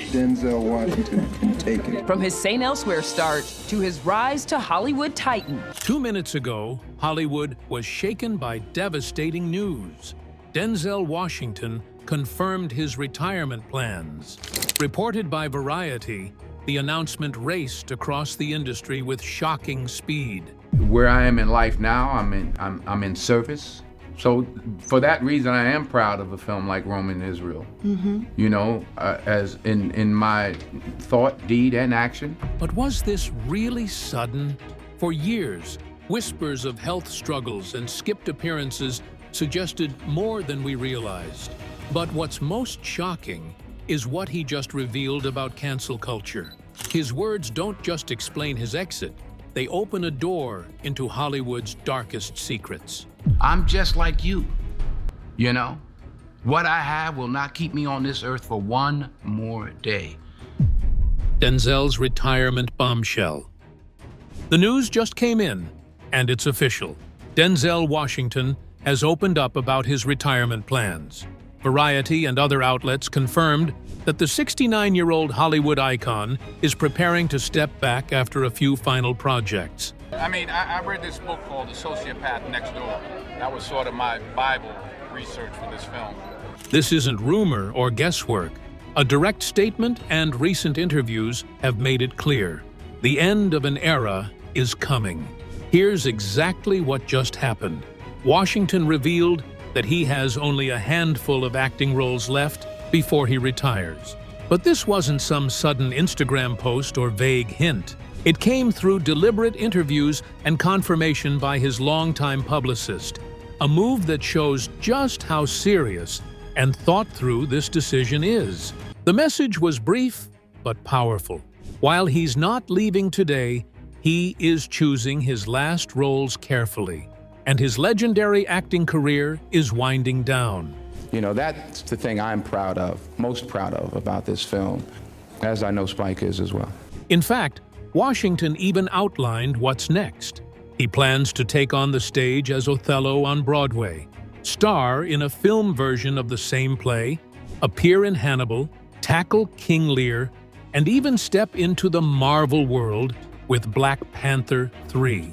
Denzel Washington can take it. From his St. Elsewhere start to his rise to Hollywood titan. 2 minutes ago, Hollywood was shaken by devastating news. Denzel Washington confirmed his retirement plans. Reported by Variety, the announcement raced across the industry with shocking speed. Where I am in life now, I'm in service. So for that reason, I am proud of a film like Roman Israel. You know, as in my thought, deed, and action. But was this really sudden? For years, whispers of health struggles and skipped appearances suggested more than we realized. But what's most shocking is what he just revealed about cancel culture. His words don't just explain his exit, they open a door into Hollywood's darkest secrets. I'm just like you, you know? What I have will not keep me on this earth for one more day. Denzel's retirement bombshell. The news just came in, and it's official. Denzel Washington has opened up about his retirement plans. Variety and other outlets confirmed that the 69-year-old Hollywood icon is preparing to step back after a few final projects. I mean, I read this book called The Sociopath Next Door. That was sort of my Bible research for this film. This isn't rumor or guesswork. A direct statement and recent interviews have made it clear. The end of an era is coming. Here's exactly what just happened. Washington revealed that he has only a handful of acting roles left before he retires. But this wasn't some sudden Instagram post or vague hint. It came through deliberate interviews and confirmation by his longtime publicist, a move that shows just how serious and thought through this decision is. The message was brief but powerful. While he's not leaving today, he is choosing his last roles carefully, and his legendary acting career is winding down. You know, that's the thing I'm most proud of about this film, as I know Spike is as well. In fact, Washington even outlined what's next. He plans to take on the stage as Othello on Broadway, star in a film version of the same play, appear in Hannibal, tackle King Lear, and even step into the Marvel world with Black Panther 3.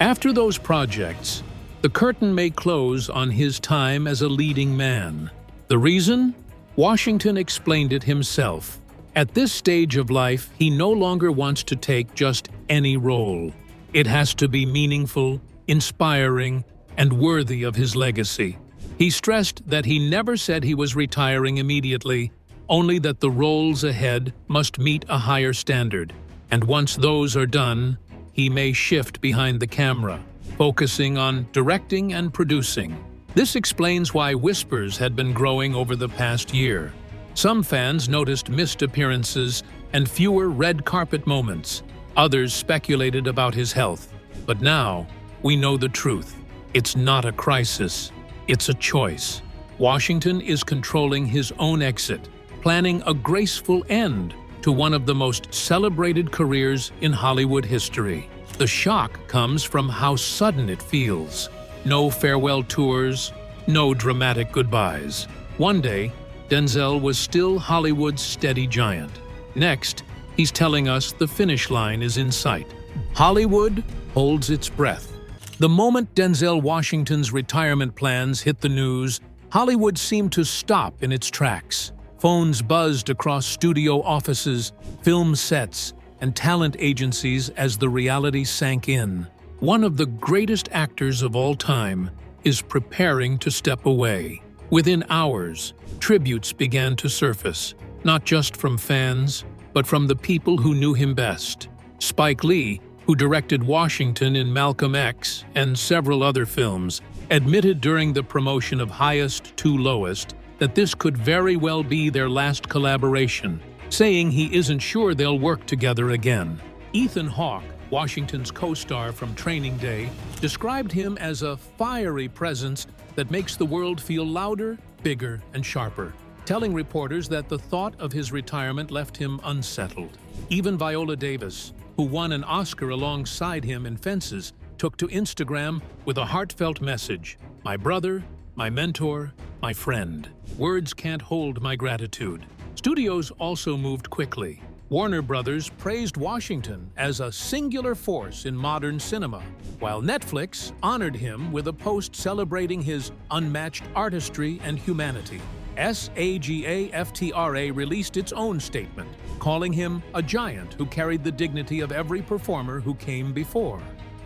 After those projects, the curtain may close on his time as a leading man. The reason? Washington explained it himself. At this stage of life, he no longer wants to take just any role. It has to be meaningful, inspiring, and worthy of his legacy. He stressed that he never said he was retiring immediately, only that the roles ahead must meet a higher standard. And once those are done, he may shift behind the camera, focusing on directing and producing. This explains why whispers had been growing over the past year. Some fans noticed missed appearances and fewer red carpet moments. Others speculated about his health. But now, we know the truth. It's not a crisis. It's a choice. Washington is controlling his own exit, planning a graceful end to one of the most celebrated careers in Hollywood history. The shock comes from how sudden it feels. No farewell tours, no dramatic goodbyes. One day, Denzel was still Hollywood's steady giant. Next, he's telling us the finish line is in sight. Hollywood holds its breath. The moment Denzel Washington's retirement plans hit the news, Hollywood seemed to stop in its tracks. Phones buzzed across studio offices, film sets, and talent agencies as the reality sank in. One of the greatest actors of all time is preparing to step away. Within hours, tributes began to surface, not just from fans, but from the people who knew him best. Spike Lee, who directed Washington in Malcolm X and several other films, admitted during the promotion of Highest to Lowest that this could very well be their last collaboration, saying he isn't sure they'll work together again. Ethan Hawke, Washington's co-star from Training Day, described him as a fiery presence that makes the world feel louder, bigger, and sharper, telling reporters that the thought of his retirement left him unsettled. Even Viola Davis, who won an Oscar alongside him in Fences, took to Instagram with a heartfelt message. My brother, my mentor, my friend. Words can't hold my gratitude. Studios also moved quickly. Warner Brothers praised Washington as a singular force in modern cinema, while Netflix honored him with a post celebrating his unmatched artistry and humanity. SAGAFTRA released its own statement, calling him a giant who carried the dignity of every performer who came before.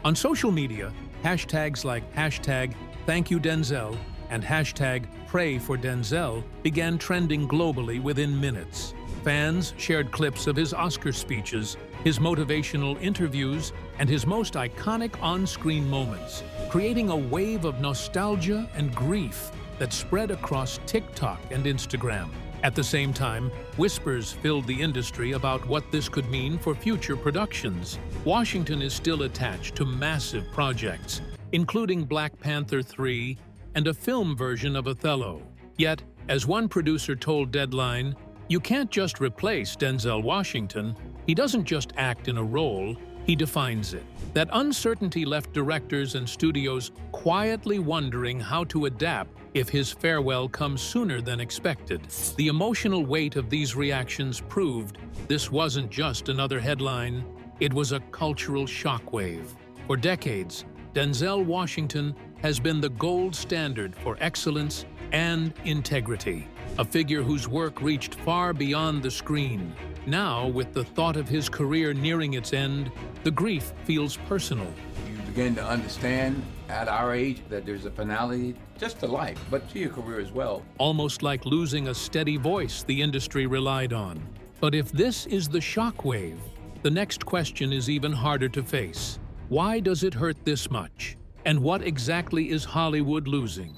On social media, hashtags like #ThankYouDenzel and #PrayForDenzel began trending globally within minutes. Fans shared clips of his Oscar speeches, his motivational interviews, and his most iconic on-screen moments, creating a wave of nostalgia and grief that spread across TikTok and Instagram. At the same time, whispers filled the industry about what this could mean for future productions. Washington is still attached to massive projects, including Black Panther 3 and a film version of Othello. Yet, as one producer told Deadline, "You can't just replace Denzel Washington. He doesn't just act in a role, he defines it." That uncertainty left directors and studios quietly wondering how to adapt if his farewell comes sooner than expected. The emotional weight of these reactions proved this wasn't just another headline, it was a cultural shockwave. For decades, Denzel Washington has been the gold standard for excellence and integrity, a figure whose work reached far beyond the screen. Now, with the thought of his career nearing its end, the grief feels personal. You begin to understand at our age that there's a finality just to life, but to your career as well. Almost like losing a steady voice the industry relied on. But if this is the shockwave, the next question is even harder to face. Why does it hurt this much? And what exactly is Hollywood losing?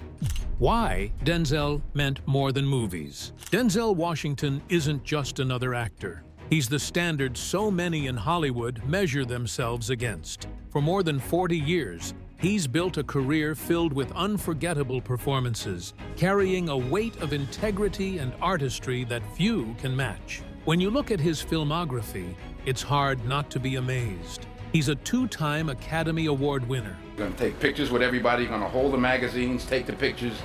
Why Denzel meant more than movies. Denzel Washington isn't just another actor. He's the standard so many in Hollywood measure themselves against. For more than 40 years, he's built a career filled with unforgettable performances, carrying a weight of integrity and artistry that few can match. When you look at his filmography, it's hard not to be amazed. He's a two-time Academy Award winner. You're going to take pictures with everybody, you're going to hold the magazines, take the pictures,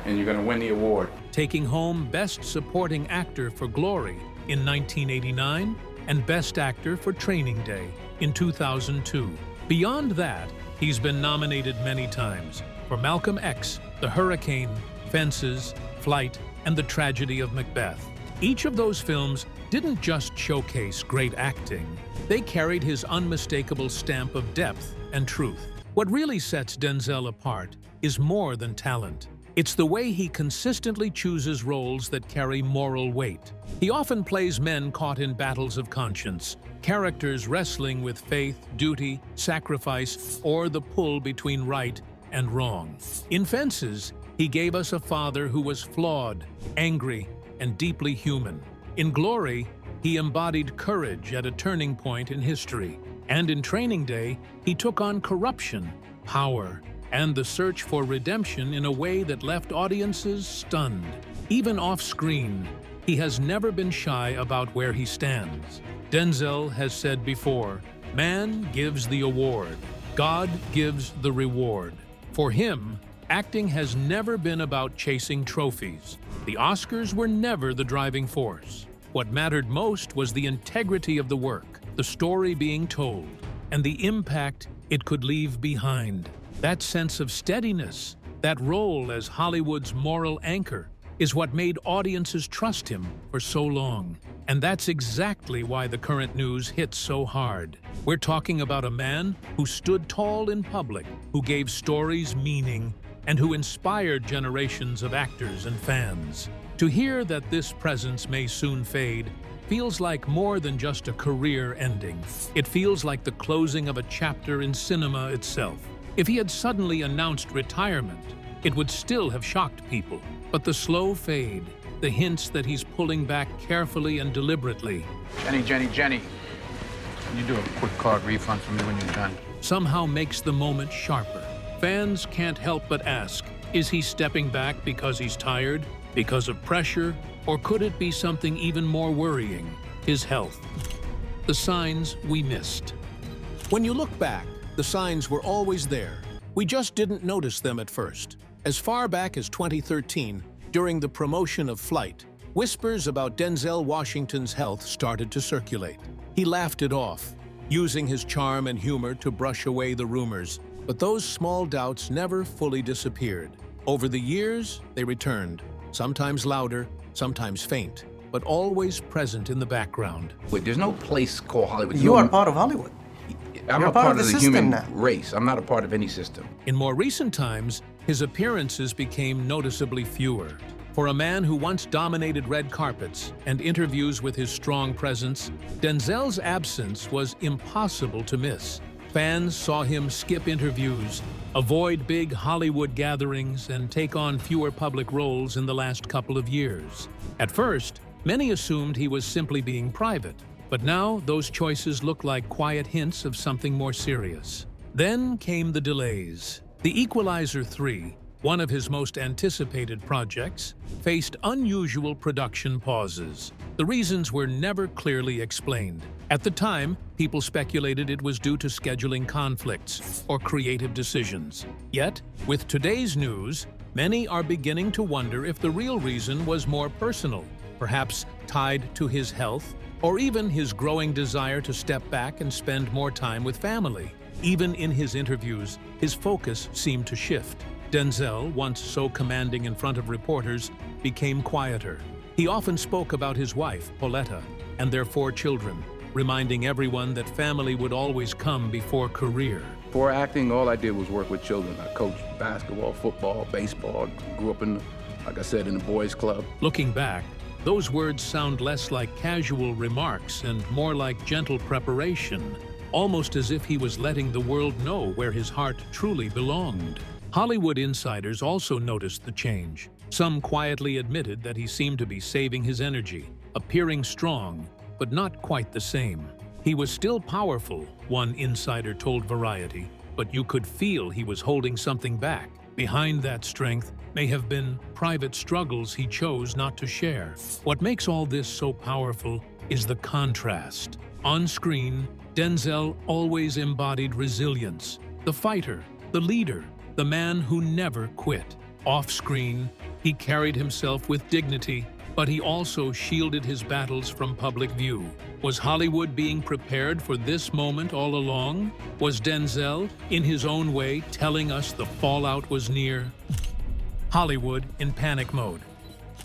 and you're going to win the award. Taking home Best Supporting Actor for Glory in 1989 and Best Actor for Training Day in 2002. Beyond that, he's been nominated many times for Malcolm X, The Hurricane, Fences, Flight, and The Tragedy of Macbeth. Each of those films didn't just showcase great acting, they carried his unmistakable stamp of depth and truth. What really sets Denzel apart is more than talent. It's the way he consistently chooses roles that carry moral weight. He often plays men caught in battles of conscience, characters wrestling with faith, duty, sacrifice, or the pull between right and wrong. In Fences, he gave us a father who was flawed, angry, and deeply human. In Glory, he embodied courage at a turning point in history. And in Training Day, he took on corruption, power, and the search for redemption in a way that left audiences stunned. Even off-screen, he has never been shy about where he stands. Denzel has said before, "Man gives the award, God gives the reward." For him, acting has never been about chasing trophies. The Oscars were never the driving force. What mattered most was the integrity of the work, the story being told, and the impact it could leave behind. That sense of steadiness, that role as Hollywood's moral anchor, is what made audiences trust him for so long. And that's exactly why the current news hits so hard. We're talking about a man who stood tall in public, who gave stories meaning, and who inspired generations of actors and fans. To hear that this presence may soon fade feels like more than just a career ending. It feels like the closing of a chapter in cinema itself. If he had suddenly announced retirement, it would still have shocked people. But the slow fade, the hints that he's pulling back carefully and deliberately, Jenny, can you do a quick card refund for me when you're done? somehow makes the moment sharper. Fans can't help but ask, is he stepping back because he's tired, because of pressure, or could it be something even more worrying, his health? The signs we missed. When you look back, the signs were always there. We just didn't notice them at first. As far back as 2013, during the promotion of Flight, whispers about Denzel Washington's health started to circulate. He laughed it off, using his charm and humor to brush away the rumors. But those small doubts never fully disappeared. Over the years, they returned, sometimes louder, sometimes faint, but always present in the background. But there's no place called Hollywood. You are part of Hollywood. I'm You're a part of the system human now. race. I'm not a part of any system. In more recent times, his appearances became noticeably fewer. For a man who once dominated red carpets and interviews with his strong presence, Denzel's absence was impossible to miss. Fans saw him skip interviews, avoid big Hollywood gatherings, and take on fewer public roles in the last couple of years. At first, many assumed he was simply being private, but now those choices look like quiet hints of something more serious. Then came the delays. The Equalizer 3, one of his most anticipated projects, faced unusual production pauses. The reasons were never clearly explained. At the time, people speculated it was due to scheduling conflicts or creative decisions. Yet, with today's news, many are beginning to wonder if the real reason was more personal, perhaps tied to his health, or even his growing desire to step back and spend more time with family. Even in his interviews, his focus seemed to shift. Denzel, once so commanding in front of reporters, became quieter. He often spoke about his wife, Pauletta, and their 4 children, reminding everyone that family would always come before career. For acting, all I did was work with children. I coached basketball, football, baseball, grew up like I said, in the boys' club. Looking back, those words sound less like casual remarks and more like gentle preparation, almost as if he was letting the world know where his heart truly belonged. Hollywood insiders also noticed the change. Some quietly admitted that he seemed to be saving his energy, appearing strong, but not quite the same. He was still powerful, one insider told Variety, but you could feel he was holding something back. Behind that strength may have been private struggles he chose not to share. What makes all this so powerful is the contrast. On screen, Denzel always embodied resilience, the fighter, the leader, the man who never quit. Off-screen, he carried himself with dignity, but he also shielded his battles from public view. Was Hollywood being prepared for this moment all along? Was Denzel, in his own way, telling us the fallout was near? Hollywood in panic mode.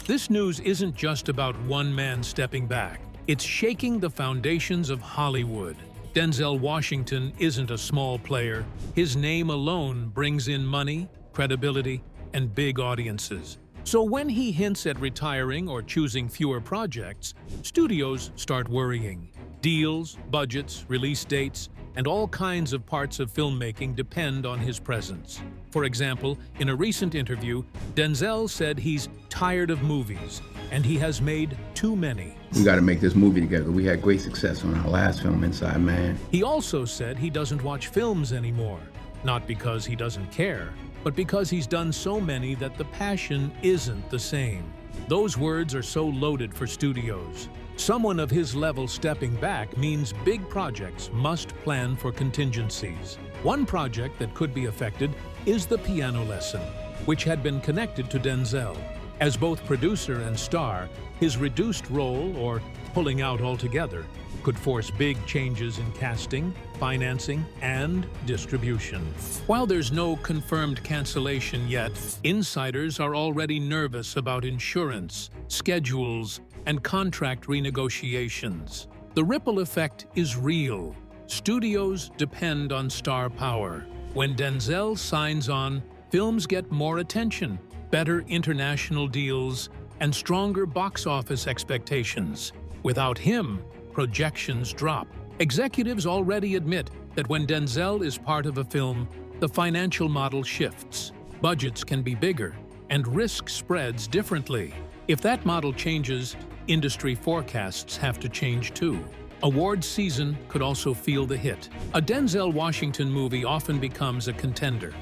This news isn't just about one man stepping back. It's shaking the foundations of Hollywood. Denzel Washington isn't a small player. His name alone brings in money, credibility, and big audiences. So when he hints at retiring or choosing fewer projects, studios start worrying. Deals, budgets, release dates, and all kinds of parts of filmmaking depend on his presence. For example, in a recent interview, Denzel said he's tired of movies, and he has made too many. We got to make this movie together. We had great success on our last film, Inside Man. He also said he doesn't watch films anymore, not because he doesn't care, but because he's done so many that the passion isn't the same. Those words are so loaded for studios. Someone of his level stepping back means big projects must plan for contingencies. One project that could be affected is The Piano Lesson, which had been connected to Denzel. As both producer and star, his reduced role, or pulling out altogether, could force big changes in casting, financing, and distribution. While there's no confirmed cancellation yet, insiders are already nervous about insurance, schedules, and contract renegotiations. The ripple effect is real. Studios depend on star power. When Denzel signs on, films get more attention, better international deals, and stronger box office expectations. Without him, projections drop. Executives already admit that when Denzel is part of a film, the financial model shifts. Budgets can be bigger, and risk spreads differently. If that model changes, industry forecasts have to change too. Awards season could also feel the hit. A Denzel Washington movie often becomes a contender.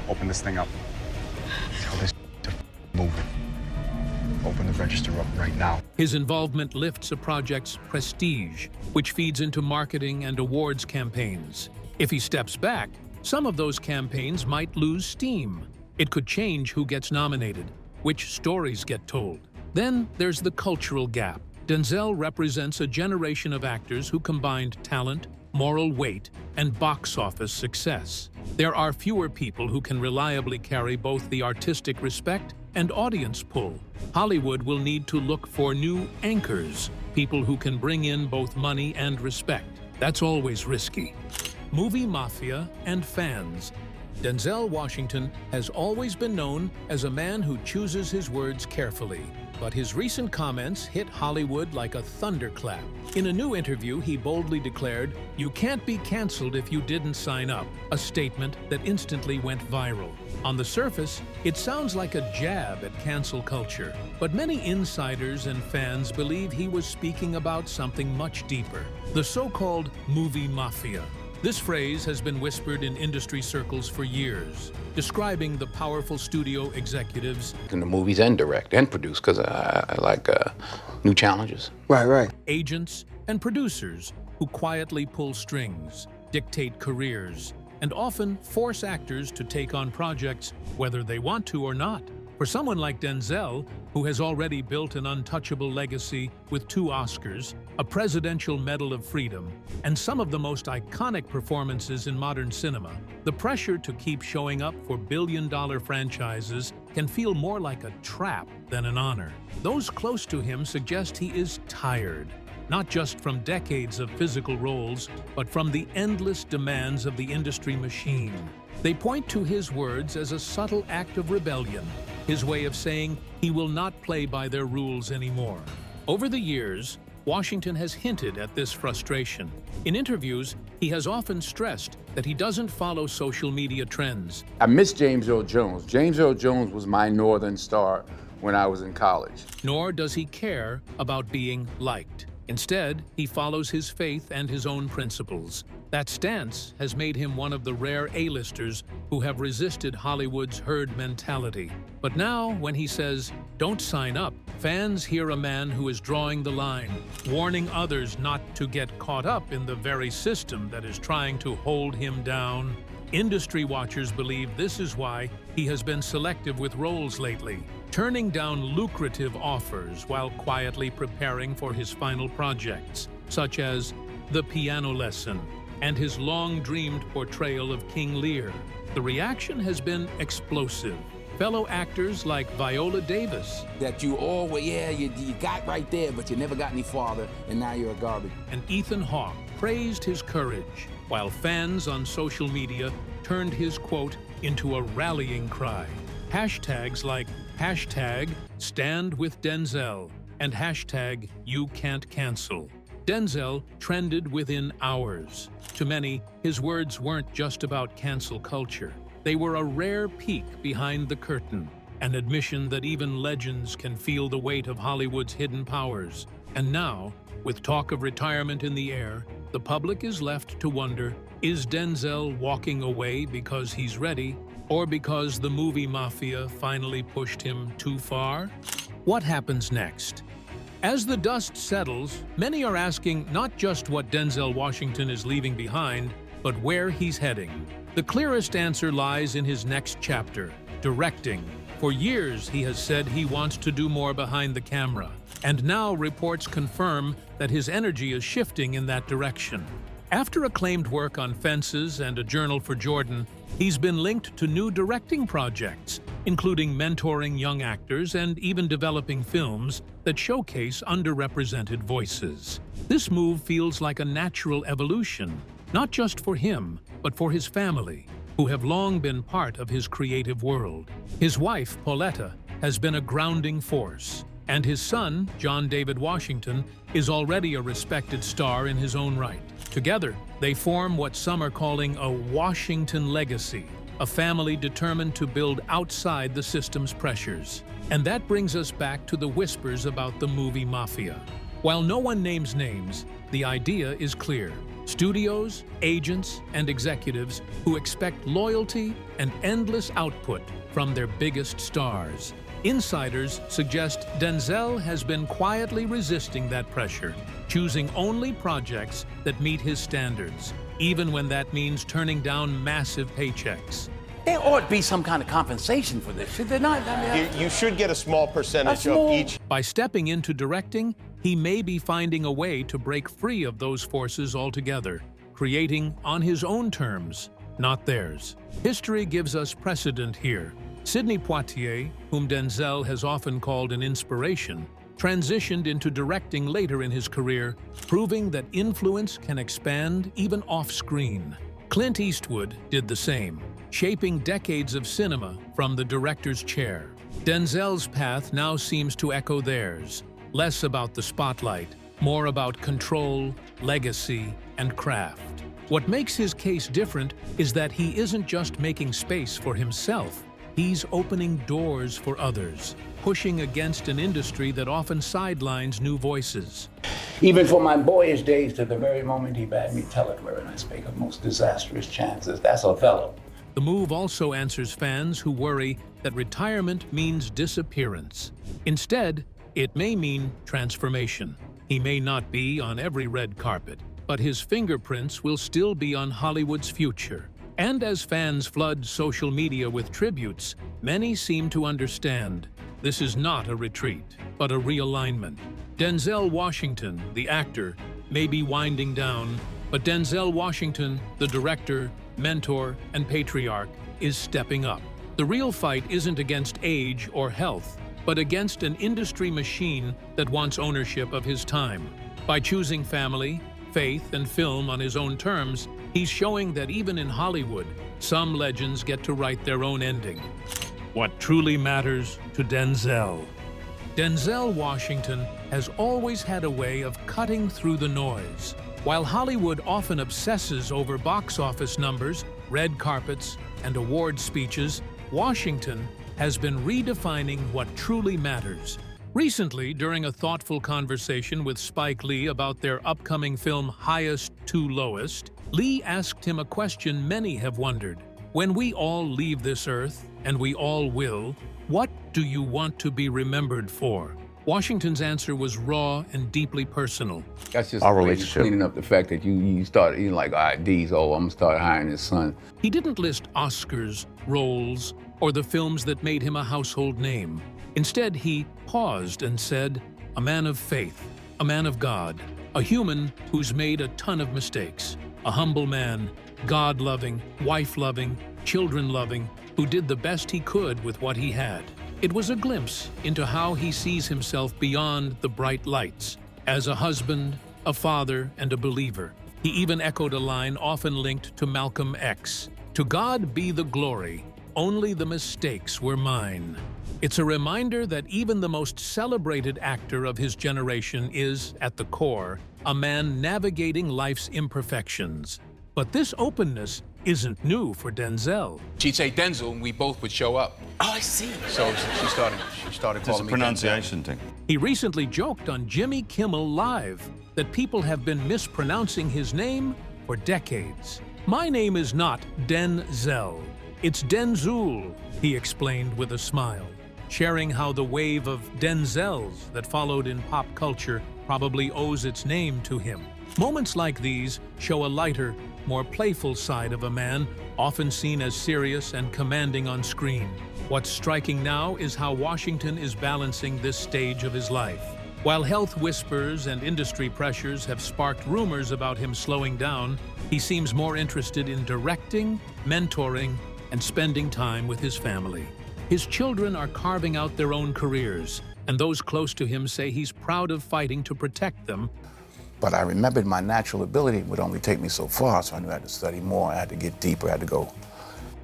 Open this thing up. Tell this to move it. Open the register up right now. His involvement lifts a project's prestige, which feeds into marketing and awards campaigns. If he steps back, Some of those campaigns might lose steam. It could change who gets nominated, which stories get told. Then there's the cultural gap. Denzel represents a generation of actors who combined talent, moral weight, and box office success. There are fewer people who can reliably carry both the artistic respect and audience pull. Hollywood will need to look for new anchors, people who can bring in both money and respect. That's always risky. Movie mafia and fans. Denzel Washington has always been known as a man who chooses his words carefully, but his recent comments hit Hollywood like a thunderclap. In a new interview, he boldly declared, "You can't be canceled if you didn't sign up," a statement that instantly went viral. On the surface, it sounds like a jab at cancel culture, but many insiders and fans believe he was speaking about something much deeper, the so-called movie mafia. This phrase has been whispered in industry circles for years, describing the powerful studio executives In the movies and direct and produce, because I like new challenges. Right. agents, and producers who quietly pull strings, dictate careers, and often force actors to take on projects whether they want to or not. For someone like Denzel, who has already built an untouchable legacy with 2 Oscars, a Presidential Medal of Freedom, and some of the most iconic performances in modern cinema, the pressure to keep showing up for billion-dollar franchises can feel more like a trap than an honor. Those close to him suggest he is tired, not just from decades of physical roles, but from the endless demands of the industry machine. They point to his words as a subtle act of rebellion, his way of saying he will not play by their rules anymore. Over the years, Washington has hinted at this frustration. In interviews, he has often stressed that he doesn't follow social media trends. I miss James Earl Jones. James Earl Jones was my Northern Star when I was in college. Nor does he care about being liked. Instead, he follows his faith and his own principles. That stance has made him one of the rare A-listers who have resisted Hollywood's herd mentality. But now, when he says, "Don't sign up," fans hear a man who is drawing the line, warning others not to get caught up in the very system that is trying to hold him down. Industry watchers believe this is why he has been selective with roles lately, turning down lucrative offers while quietly preparing for his final projects, such as The Piano Lesson and his long-dreamed portrayal of King Lear. The reaction has been explosive. Fellow actors like Viola Davis That you always, you got right there, but you never got any farther, and now you're a garbage. and Ethan Hawke praised his courage, while fans on social media turned his quote into a rallying cry. Hashtags like #StandWithDenzel and #YouCan'tCancel. Denzel trended within hours. To many, his words weren't just about cancel culture. They were a rare peek behind the curtain, an admission that even legends can feel the weight of Hollywood's hidden powers. And now, with talk of retirement in the air, the public is left to wonder, is Denzel walking away because he's ready, or because the movie mafia finally pushed him too far? What happens next? As the dust settles, many are asking not just what Denzel Washington is leaving behind, but where he's heading. The clearest answer lies in his next chapter, directing. For years, he has said he wants to do more behind the camera, and now reports confirm that his energy is shifting in that direction. After acclaimed work on Fences and A Journal for Jordan, he's been linked to new directing projects, including mentoring young actors and even developing films that showcase underrepresented voices. This move feels like a natural evolution, not just for him, but for his family, who have long been part of his creative world. His wife, Pauletta, has been a grounding force, and his son, John David Washington, is already a respected star in his own right. Together, they form what some are calling a Washington legacy, a family determined to build outside the system's pressures. And that brings us back to the whispers about the movie mafia. While no one names names, the idea is clear. Studios, agents, and executives who expect loyalty and endless output from their biggest stars. Insiders suggest Denzel has been quietly resisting that pressure, choosing only projects that meet his standards, even when that means turning down massive paychecks. There ought to be some kind of compensation for this, should there not? I mean, You should get a small percentage of each. By stepping into directing, he may be finding a way to break free of those forces altogether, creating on his own terms, not theirs. History gives us precedent here. Sidney Poitier, whom Denzel has often called an inspiration, transitioned into directing later in his career, proving that influence can expand even off-screen. Clint Eastwood did the same, shaping decades of cinema from the director's chair. Denzel's path now seems to echo theirs, less about the spotlight, more about control, legacy, and craft. What makes his case different is that he isn't just making space for himself, he's opening doors for others, pushing against an industry that often sidelines new voices. even from my boyish days to the very moment he bade me tell it, wherein I spake of most disastrous chances. That's Othello. The move also answers fans who worry that retirement means disappearance. Instead, it may mean transformation. He may not be on every red carpet, but his fingerprints will still be on Hollywood's future. And as fans flood social media with tributes, many seem to understand this is not a retreat, but a realignment. Denzel Washington, the actor, may be winding down, but Denzel Washington, the director, mentor, and patriarch, is stepping up. The real fight isn't against age or health, but against an industry machine that wants ownership of his time. By choosing family, faith, and film on his own terms, he's showing that even in Hollywood, some legends get to write their own ending. What truly matters to Denzel? Denzel Washington has always had a way of cutting through the noise. While Hollywood often obsesses over box office numbers, red carpets, and award speeches, Washington has been redefining what truly matters. Recently, during a thoughtful conversation with Spike Lee about their upcoming film Highest to Lowest, Lee asked him a question many have wondered. When we all leave this earth, and we all will, what do you want to be remembered for? Washington's answer was raw and deeply personal. That's just Our the way relationship. you're cleaning up the fact that you start, you're like, all right, these, I'm gonna start hiring his son. He didn't list Oscars, roles, or the films that made him a household name. Instead, he paused and said, a man of faith, a man of God, a human who's made a ton of mistakes, a humble man, God-loving, wife-loving, children-loving, who did the best he could with what he had. It was a glimpse into how he sees himself beyond the bright lights, as a husband, a father, and a believer. He even echoed a line often linked to Malcolm X, "To God be the glory, only the mistakes were mine." It's a reminder that even the most celebrated actor of his generation is, at the core, a man navigating life's imperfections. But this openness isn't new for Denzel. She'd say Denzel, and we both would show up. Oh, I see. So she started It's a calling me pronunciation thing. He recently joked on Jimmy Kimmel Live that people have been mispronouncing his name for decades. "My name is not Denzel, it's Denzul," he explained with a smile, sharing how the wave of Denzels that followed in pop culture probably owes its name to him. Moments like these show a lighter, more playful side of a man, often seen as serious and commanding on screen. What's striking now is how Washington is balancing this stage of his life. While health whispers and industry pressures have sparked rumors about him slowing down, he seems more interested in directing, mentoring, and spending time with his family. His children are carving out their own careers, and those close to him say he's proud of fighting to protect them. But I remembered my natural ability would only take me so far, so I knew I had to study more, I had to get deeper, I had to go.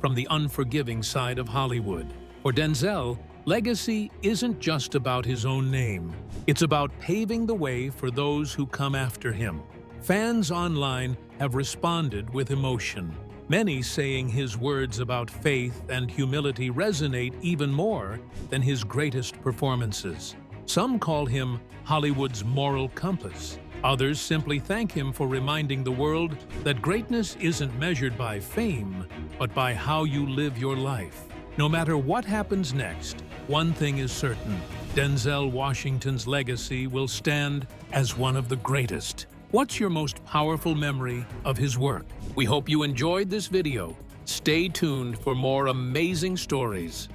From the unforgiving side of Hollywood. For Denzel, legacy isn't just about his own name. It's about paving the way for those who come after him. Fans online have responded with emotion, many saying his words about faith and humility resonate even more than his greatest performances. Some call him Hollywood's moral compass. Others simply thank him for reminding the world that greatness isn't measured by fame, but by how you live your life. No matter what happens next, one thing is certain: Denzel Washington's legacy will stand as one of the greatest. What's your most powerful memory of his work? We hope you enjoyed this video. Stay tuned for more amazing stories.